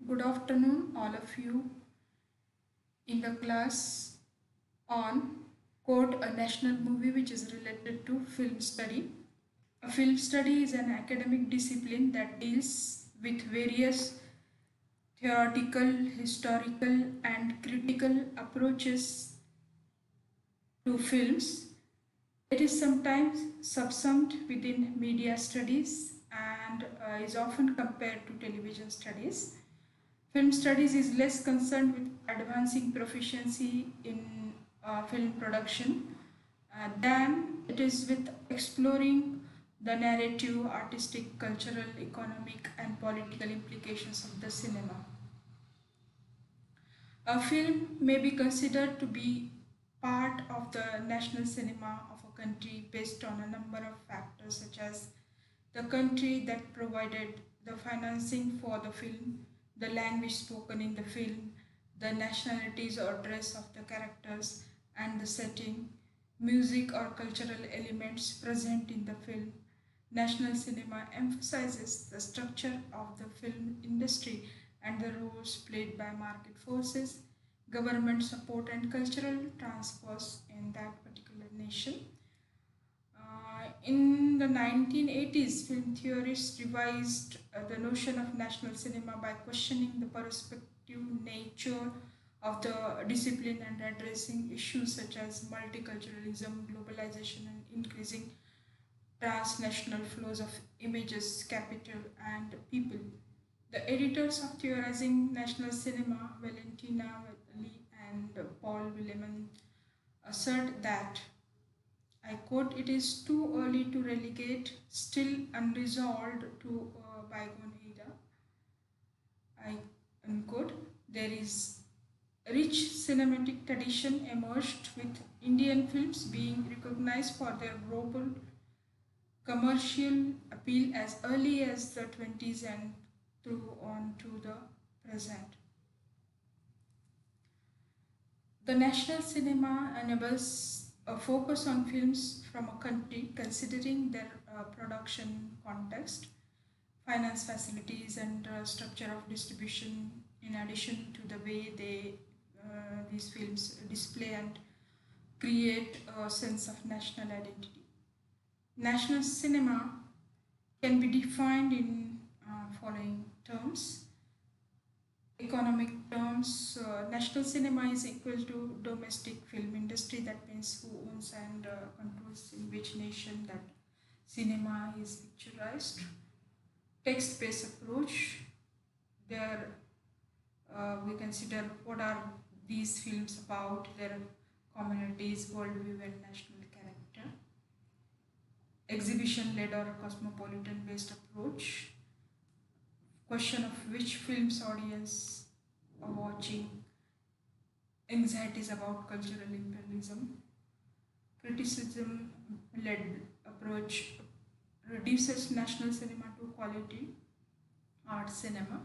Good afternoon, all of you in the class on quote a national movie which is related to film study. A film study is an academic discipline that deals with various theoretical, historical, and critical approaches to films. It is sometimes subsumed within media studies and is often compared to television studies. Film studies is less concerned with advancing proficiency in film production than it is with exploring the narrative, artistic, cultural, economic, and political implications of the cinema. A film may be considered to be part of the national cinema of a country based on a number of factors such as the country that provided the financing for the film, the language spoken in the film, the nationalities or dress of the characters, and the setting, music or cultural elements present in the film. National cinema emphasizes the structure of the film industry and the roles played by market forces, government support, and cultural transfers in that particular nation. In the 1980s, film theorists revised the notion of national cinema by questioning the perspective nature of the discipline and addressing issues such as multiculturalism, globalization, and increasing transnational flows of images, capital, and people. The editors of Theorizing National Cinema, Valentina Lee and Paul Willeman, assert that I quote, it is too early to relegate still unresolved to a bygone era. I unquote. There is a rich cinematic tradition emerged with Indian films being recognized for their global commercial appeal as early as the 20s and through on to the present. The national cinema enables a focus on films from a country considering their production context, finance facilities, and structure of distribution, in addition to the way these films display and create a sense of national identity. National cinema can be defined in following terms. Economic terms, national cinema is equal to domestic film industry. That means who owns and controls in which nation that cinema is picturized. Text-based approach. There we consider what are these films about, their communities, worldview, and national character. Exhibition-led or cosmopolitan-based approach. Question of which films audience are watching, anxieties about cultural imperialism. Criticism led approach reduces national cinema to quality art cinema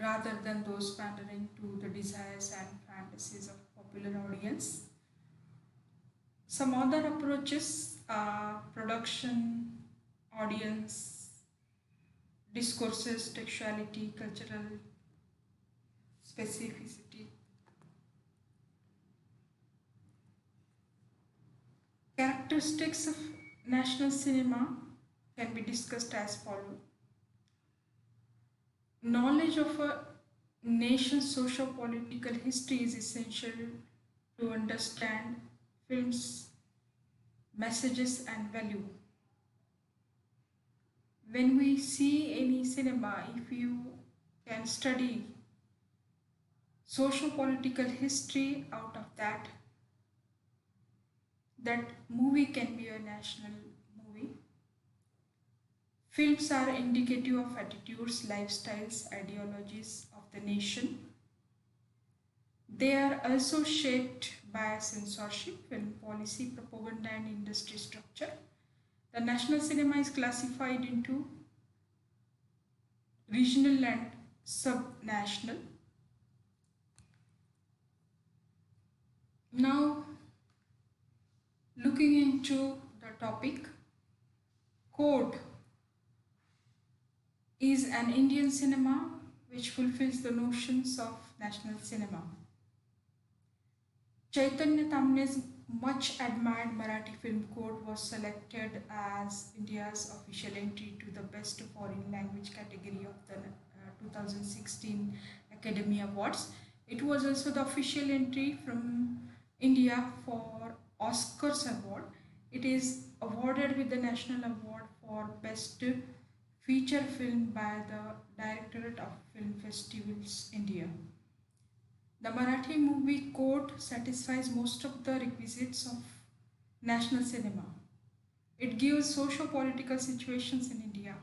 rather than those pandering to the desires and fantasies of popular audience. Some other approaches are production, audience, discourses, textuality, cultural specificity. Characteristics of national cinema can be discussed as follows. Knowledge of a nation's socio-political history is essential to understand films, messages, and value. When we see any cinema, if you can study socio-political history out of that, that movie can be a national movie. Films are indicative of attitudes, lifestyles, ideologies of the nation. They are also shaped by censorship, film policy, propaganda, and industry structure. The national cinema is classified into regional and subnational. Now, looking into the topic, Code is an Indian cinema which fulfills the notions of national cinema. Chaitanya Tamne's much admired Marathi film code was selected as India's official entry to the Best Foreign Language category of the 2016 Academy Awards. It was also the official entry from India for Oscars award. It is awarded with the National Award for Best Feature Film by the Directorate of Film Festivals India. The Marathi movie code satisfies most of the requisites of national cinema. It gives socio-political situations in India.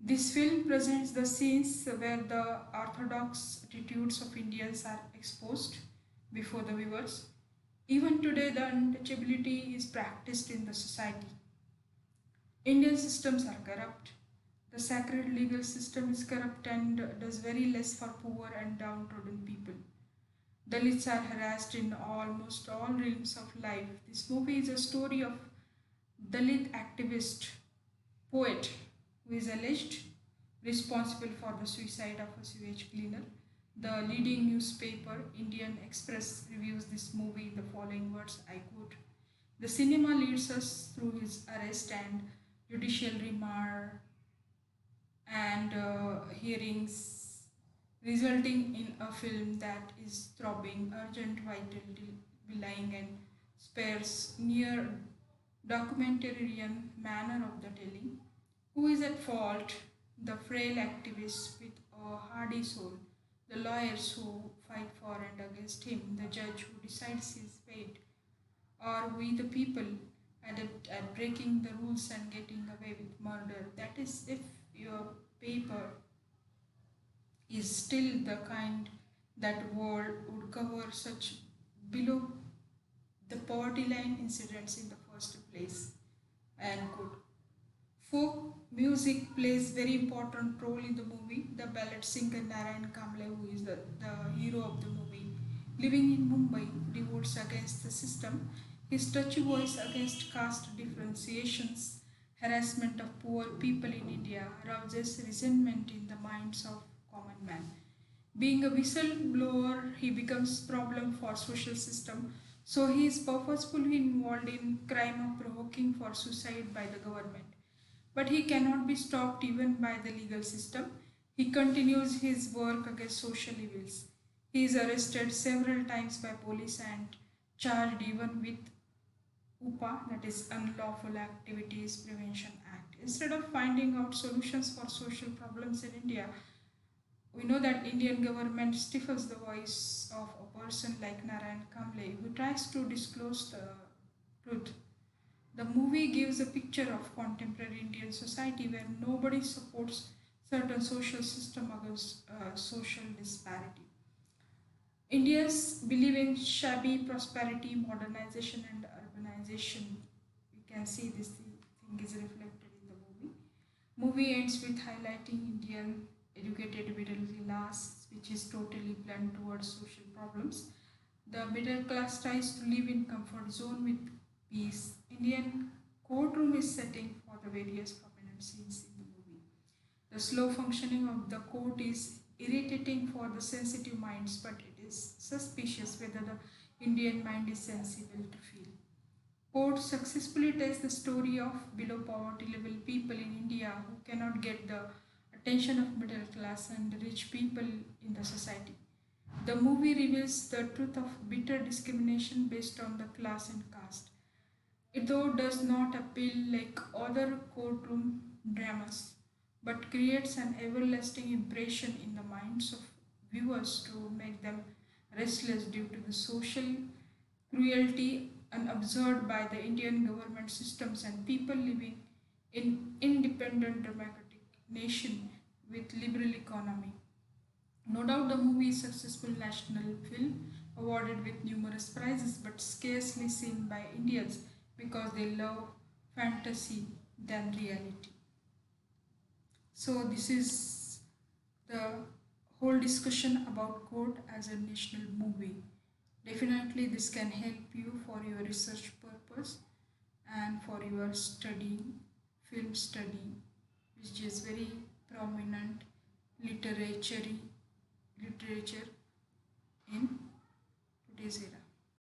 This film presents the scenes where the orthodox attitudes of Indians are exposed before the viewers. Even today, the untouchability is practiced in the society. Indian systems are corrupt. The sacred legal system is corrupt and does very less for poor and downtrodden people. Dalits are harassed in almost all realms of life. This movie is a story of Dalit activist poet who is alleged responsible for the suicide of a sewage cleaner. The leading newspaper, Indian Express, reviews this movie in the following words, I quote, the cinema leads us through his arrest and judicial remand and hearings, resulting in a film that is throbbing, urgent, vital, belying, and spares near documentarian manner of the telling. Who is at fault? The frail activist with a hardy soul, the lawyers who fight for and against him, the judge who decides his fate, or we the people adept at breaking the rules and getting away with murder. That is, if your paper is still the kind that world would cover such below the poverty line incidents in the first place. And good. Folk music plays very important role in the movie. The ballad singer Narayan Kamble, who is the hero of the movie, living in Mumbai, revolts against the system. His touchy voice against caste differentiations, harassment of poor people in India, rouses resentment in the minds of common man. Being a whistleblower, he becomes problem for social system. So he is purposefully involved in crime of provoking for suicide by the government. But he cannot be stopped even by the legal system. He continues his work against social evils. He is arrested several times by police and charged even with UPA, that is Unlawful Activities Prevention Act. Instead of finding out solutions for social problems in India, we know that Indian government stifles the voice of a person like Narayan Kamble who tries to disclose the truth. The movie gives a picture of contemporary Indian society where nobody supports certain social system against social disparity. Indians believe in shabby prosperity, modernization, and urbanization. We can see this thing is reflected in the movie. Movie ends with highlighting Indian educated middle class, which is totally blunt towards social problems. The middle class tries to live in comfort zone with peace. Indian courtroom is setting for the various prominent scenes in the movie. The slow functioning of the court is irritating for the sensitive minds, but it is suspicious whether the Indian mind is sensible to feel. Court successfully tells the story of below poverty level people in India who cannot get the attention of middle class and rich people in the society. The movie reveals the truth of bitter discrimination based on the class and caste. It though does not appeal like other courtroom dramas, but creates an everlasting impression in the minds of viewers to make them restless due to the social cruelty unobserved by the Indian government systems and people living in independent democratic nation with liberal economy. No doubt the movie is successful national film awarded with numerous prizes but scarcely seen by Indians because they love fantasy than reality. So this is the whole discussion about Code as a national movie. Definitely this can help you for your research purpose and for your studying, film study, which is very prominent literature literature in today's era.